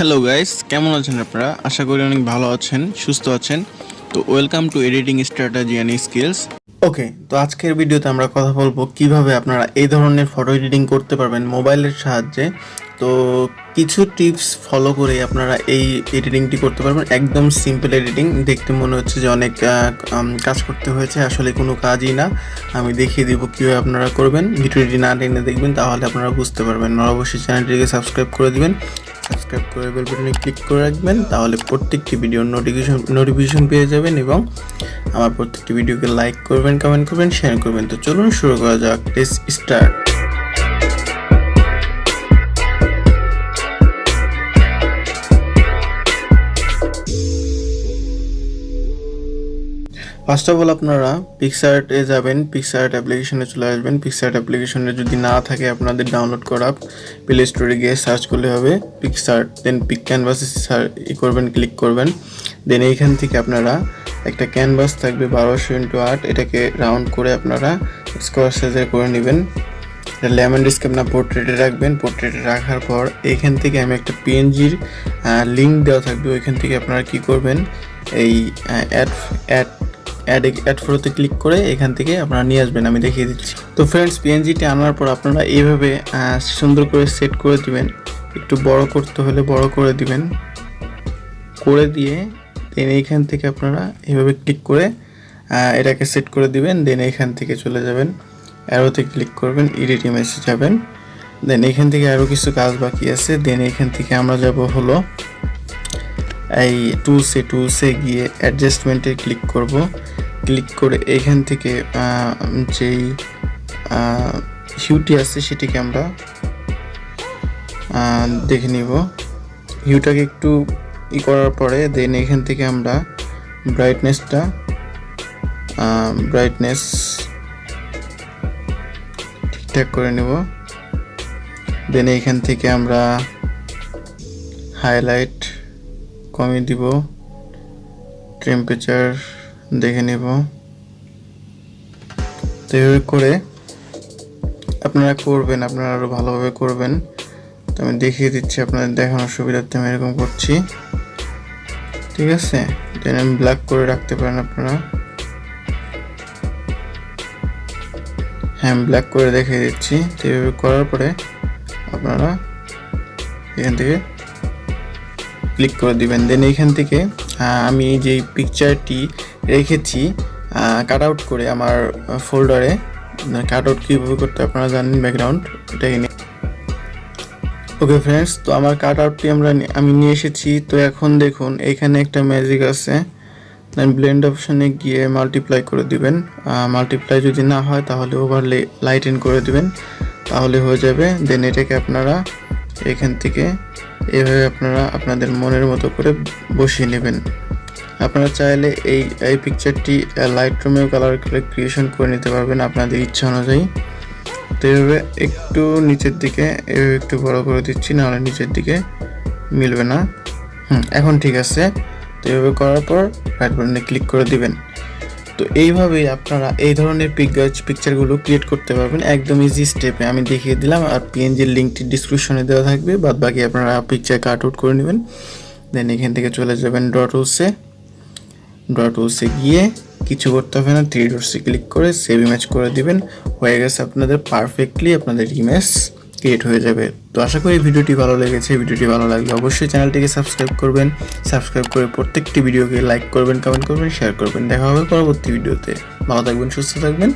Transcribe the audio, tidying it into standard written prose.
Hello guys, কেমন আছেন আপনারা? আশা করি অনেক ভালো আছেন, সুস্থ আছেন। তো welcome to editing strategy and skills. Okay, তো আজকের ভিডিওতে আমরা কথা বলবো কিভাবে আপনারা এই ধরনের ফটো এডিটিং করতে পারবেন মোবাইলের সাহায্যে। তো কিছু টিপস ফলো করে আপনারা এই এডিটিংটি করতে পারবেন। একদম সিম্পল এডিটিং, দেখতে মনে হচ্ছে যে অনেক কাজ করতে হয়েছে, আসলে কোনো কাজই না। আমি দেখিয়ে দিব কীভাবে আপনারা করবেন। ভিডিওটি না টেনে দেখবেন, তাহলে আপনারা বুঝতে পারবেন। অবশ্যই চ্যানেলটিকে সাবস্ক্রাইব করে দিবেন, সাবস্ক্রাইব করে বেল বাটনে ক্লিক করে রাখবেন, তাহলে প্রত্যেকটি ভিডিওর নোটিফিকেশন পেয়ে যাবেন এবং আমার প্রত্যেকটি ভিডিওকে লাইক করবেন, কমেন্ট করবেন, শেয়ার করবেন। তো চলুন শুরু করা যাক। Let's start. First of all আপনারা পিক্সআর্টে যাবেন, পিক্সআর্ট অ্যাপ্লিকেশনে চলে আসবেন। পিক্সআর্ট অ্যাপ্লিকেশনে যদি না থাকে আপনাদের ডাউনলোড করা, প্লে স্টোরে গিয়ে সার্চ করলে হবে পিক্সআর্ট, দেন পিক ক্যানভাসে করবেন, ক্লিক করবেন। দেন এইখান থেকে আপনারা একটা ক্যানভাস থাকবে 1200x8, এটাকে রাউন্ড করে আপনারা স্কোয়ার সাইজে করে নেবেন। লেমন ডিস্ক আপনার পোর্ট্রেটে রাখবেন। পোর্ট্রেটে রাখার পর এইখান থেকে আমি একটা পিএনজির লিঙ্ক দেওয়া থাকবে, ওইখান থেকে আপনারা কি করবেন, এই অ্যাড ফটোতে ক্লিক করে এখান থেকে আপনারা নিয়ে আসবেন। আমি দেখিয়ে দিচ্ছি। তো ফ্রেন্ডস, পিএনজিটি আনার পর আপনারা এইভাবে সুন্দর করে সেট করে দিবেন। একটু বড় করতে হলে বড় করে দিবেন, করে দিয়ে দেন এইখান থেকে আপনারা এইভাবে ক্লিক করে এটাকে সেট করে দিবেন। দেন এইখান থেকে চলে যাবেন, অ্যারোতে ক্লিক করবেন, এডিট ইমেজে যাবেন। দেন এইখান থেকে আরও কিছু কাজ বাকি আছে। দেন এইখান থেকে আমরা যাব হলো এই টুলসে গিয়ে অ্যাডজাস্টমেন্টে ক্লিক করব। ক্লিক করে এইখান থেকে যেই হিউটি আছে সেটিকে আমরা দেখে নিব। হিউটাকে একটু করার পরে দেন এখান থেকে আমরা ব্রাইটনেস ঠিকঠাক করে নেব। দেন এইখান থেকে আমরা হাইলাইট কমিয়ে দিব, টেম্পারেচার দেখে নেব। তো এইভাবে করে আপনারা করবেন, আপনারা আরও ভালোভাবে করবেন। তো আমি দেখিয়ে দিচ্ছি আপনাদের দেখানোর সুবিধার্থে আমি এরকম করছি, ঠিক আছে। দেন আমি ব্ল্যাক করে রাখতে পারেন আপনারা। হ্যাঁ, ব্ল্যাক করে দেখিয়ে দিচ্ছি। তো এইভাবে করার পরে আপনারা এখান থেকে ক্লিক করে দিবেন। দেন এইখান থেকে আমি যে পিকচারটি রেখেছি কাট আউট করে আমার ফোল্ডারে, কাট আউট কীভাবে করতে আপনারা জানেন, ব্যাকগ্রাউন্ড এটাকে নিয়ে। ওকে ফ্রেন্ডস, তো আমার কাট আউটটি আমি নিয়ে এসেছি। তো এখন দেখুন এখানে একটা ম্যাজিক আছে। দেন ব্লেন্ড অপশানে গিয়ে মাল্টিপ্লাই করে দিবেন। মাল্টিপ্লাই যদি না হয় তাহলে ওভারলে লাইটেন করে দিবেন, তাহলে হয়ে যাবে। দেন এটাকে আপনারা এখান থেকে এভাবে আপনারা আপনাদের মনের মতো করে বসিয়ে নেবেন। আপনারা চাইলে এই পিকচারটি লাইটরুমেও কালার করে ক্রিয়েশন করে নিতে পারবেন আপনাদের ইচ্ছা অনুযায়ী। তো এইভাবে একটু নিচের দিকে এভাবে একটু বড় করে দিচ্ছি, নাহলে নিচের দিকে মিলবে না। এখন ঠিক আছে। তো এইভাবে করার পর রাইট বাটনে ক্লিক করে দিবেন। তো এইভাবেই আপনারা এই ধরনের পিকচারগুলো ক্রিয়েট করতে পারবেন একদম ইজি স্টেপে। আমি দেখিয়ে দিলাম, আর পিএনজির লিঙ্কটি ডিসক্রিপশনে দেওয়া থাকবে। বাদ বাকি আপনারা পিকচার কাট আউট করে নেবেন। দেন এখান থেকে চলে যাবেন ড্র টুলসে গিয়ে কিছু করতে হবে না, 3 ডটসে ক্লিক করে সেভ ইমেজ করে দিবেন। হয়ে গেছে আপনাদের পারফেক্টলি আপনাদের ইমেজ ক্রিয়েট হয়ে যাবে। তো আশা করি ভিডিওটি ভালো লেগেছে। ভিডিওটি ভালো লাগলে অবশ্যই চ্যানেলটিকে সাবস্ক্রাইব করবেন। সাবস্ক্রাইব করে প্রত্যেকটি ভিডিওকে লাইক করবেন, কমেন্ট করবেন, শেয়ার করবেন। দেখা হবে পরবর্তী ভিডিওতে। ভালো থাকবেন, সুস্থ থাকবেন।